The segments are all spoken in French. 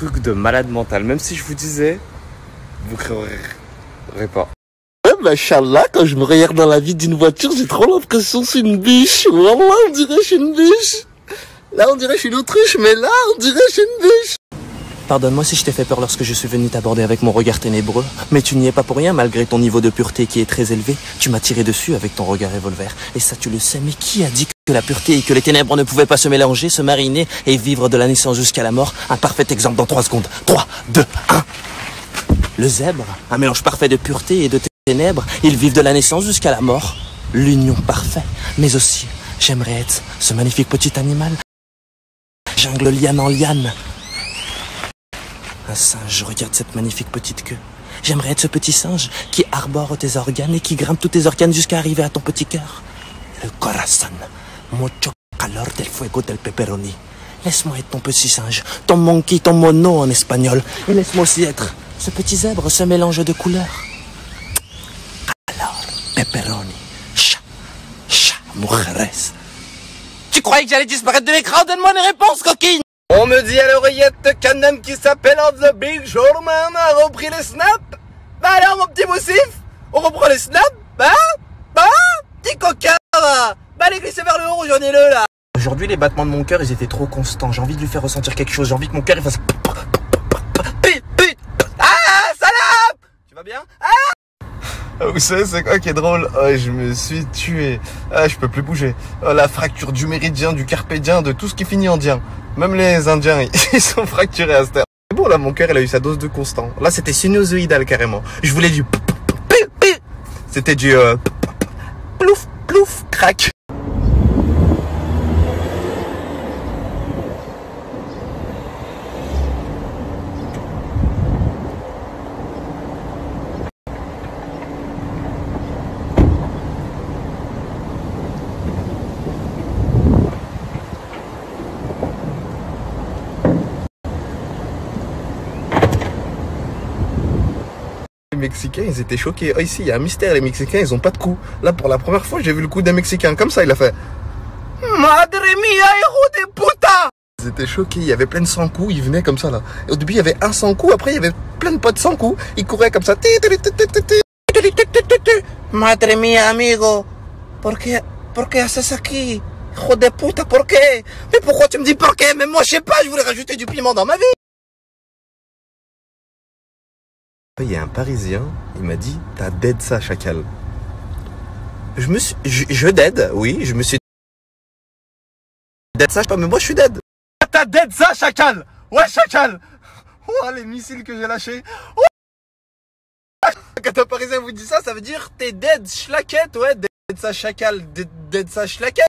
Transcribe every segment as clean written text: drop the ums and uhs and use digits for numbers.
truc de malade mental. Même si je vous disais, vous créerez pas. Ouais, machallah, quand je me regarde dans la vie d'une voiture, j'ai trop l'impression que c'est une biche. Wallah, on dirait que je suis une biche. Là, on dirait que je suis une autruche, mais là, on dirait que je suis une biche. Pardonne-moi si je t'ai fait peur lorsque je suis venu t'aborder avec mon regard ténébreux, mais tu n'y es pas pour rien malgré ton niveau de pureté qui est très élevé. Tu m'as tiré dessus avec ton regard revolver. Et ça tu le sais, mais qui a dit que la pureté et que les ténèbres ne pouvaient pas se mélanger, se mariner et vivre de la naissance jusqu'à la mort? Un parfait exemple dans 3 secondes. 3, 2, 1. Le zèbre, un mélange parfait de pureté et de ténèbres. Ils vivent de la naissance jusqu'à la mort. L'union parfaite. Mais aussi, j'aimerais être ce magnifique petit animal. Jungle liane en liane. Un singe, regarde cette magnifique petite queue. J'aimerais être ce petit singe qui arbore tes organes et qui grimpe tous tes organes jusqu'à arriver à ton petit cœur. Le corazón, mucho calor del fuego del pepperoni. Laisse-moi être ton petit singe, ton monkey, ton mono en espagnol. Et laisse-moi aussi être ce petit zèbre, ce mélange de couleurs. Calor, pepperoni, mujeres. Tu croyais que j'allais disparaître de l'écran? Donne-moi une réponse, coquine! On me dit à l'oreillette qu'un homme qui s'appelle Off the Big Showman a repris les snaps. Bah alors mon petit moussif, on reprend les snaps. Petit coquin va. Bah allez glisser vers le haut, j'en ai le là. Aujourd'hui, les battements de mon cœur, ils étaient trop constants. J'ai envie de lui faire ressentir quelque chose. J'ai envie que mon cœur, il fasse... Ah, salope. Tu vas bien? Vous savez, c'est quoi qui est drôle? Oh, je me suis tué. Ah, je peux plus bouger. Oh, la fracture du méridien, du carpédien, de tout ce qui finit en dien. Même les Indiens, ils sont fracturés à cette heure. C'est bon, là, mon cœur, il a eu sa dose de constant. Là, c'était sinusoïdal, carrément. Je voulais du... C'était du... plouf, plouf, crac. Les Mexicains, ils étaient choqués. Oh, ici, il y a un mystère. Les Mexicains, ils ont pas de cou. Là, pour la première fois, j'ai vu le coup d'un Mexicain. Comme ça, il a fait... Madre mia, hijo de puta! Ils étaient choqués. Il y avait plein de sans-coups. Ils venaient comme ça, là. Et au début, il y avait un sans-coup. Après, il y avait plein de potes sans-coups. Ils couraient comme ça. Madre mia, amigo. Pourquoi haces aquí? Hijo de puta, pourquoi? Mais pourquoi tu me dis pourquoi? Mais moi, je sais pas. Je voulais rajouter du piment dans ma vie. Il y a un Parisien, il m'a dit, t'as dead ça, chacal. Je dead, oui, je me suis dead ça, je sais pas, mais moi je suis dead. T'as dead ça, chacal. Ouais, chacal. Oh, les missiles que j'ai lâchés. Oh. Quand un Parisien vous dit ça, ça veut dire t'es dead, schlaquette, ouais, dead ça, chacal, dead ça, schlaquette.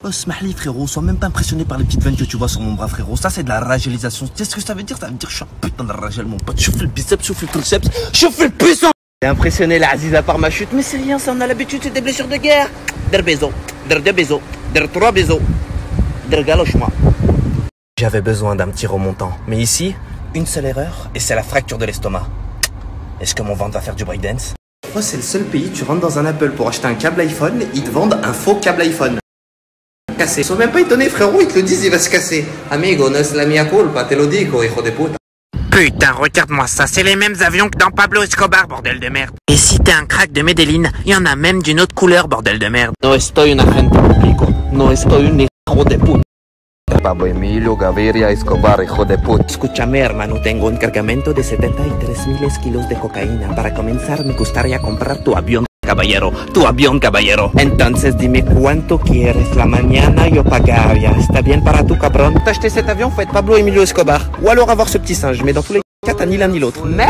Oh, smahli, frérot, sois même pas impressionné par les petites veines que tu vois sur mon bras, frérot. Ça, c'est de la ragélisation. Tu sais ce que ça veut dire? Ça veut dire que je suis un putain de ragel, mon pote. Je fais le biceps, je fais le triceps, je fais le puissant. J'ai impressionné la Aziza par ma chute, mais c'est rien, ça on a l'habitude, c'est des blessures de guerre. Der beso, der deux beso, der trois beso, der galoche-moi. J'avais besoin d'un petit remontant. Mais ici, une seule erreur, et c'est la fracture de l'estomac. Est-ce que mon ventre va faire du breakdance? Oh, c'est le seul pays, tu rentres dans un Apple pour acheter un câble iPhone, ils te vendent un faux câble iPhone. Cassé. Ils sont même pas étonnés, frérot, ils te le disent, il va se casser. Amigo, no es la mia culpa, te lo digo, hijo de puta. Putain, regarde-moi ça, c'est les mêmes avions que dans Pablo Escobar, bordel de merde. Et si t'es un crack de Medellín, il y en a même d'une autre couleur, bordel de merde. No estoy un agente público. No estoy un hijo de puta. Pablo Emilio Gaviria Escobar, hijo de puta. Escúchame, hermano, tengo un cargamento de 73,000 kilos de cocaína. Para comenzar, me gustaría comprar tu avión, caballero. Tu avión, caballero. Entonces, dime cuánto quieres. La mañana yo pagaría. ¿Está bien para tu cabrón? T'as acheté cet avion, faut être Pablo Emilio Escobar. Ou alors avoir ce petit singe. Mais dans tous les cas, t'as ni l'un ni l'autre. Mais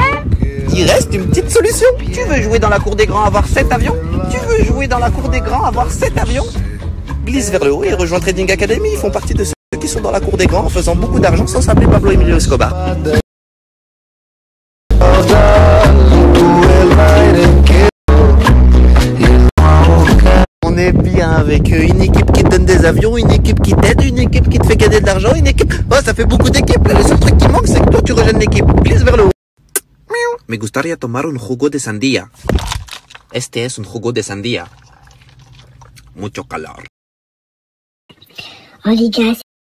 il reste une petite solution. Tu veux jouer dans la cour des grands, avoir 7 avions? Tu veux jouer dans la cour des grands, avoir 7 avions? Glisse vers le haut et rejoins Trading Academy. Ils font partie de ceux qui sont dans la cour des grands en faisant beaucoup d'argent sans s'appeler Pablo Emilio Escobar. On est bien avec eux. Une équipe qui te donne des avions, une équipe qui t'aide, une équipe qui te fait gagner de l'argent, une équipe... Oh, ça fait beaucoup d'équipes. Le seul truc qui manque, c'est que toi, tu rejoignes l'équipe. Glisse vers le haut. Me gustaría tomar un jugo de sandía. Este es un jugo de sandía. mucho calor. Oh les gars,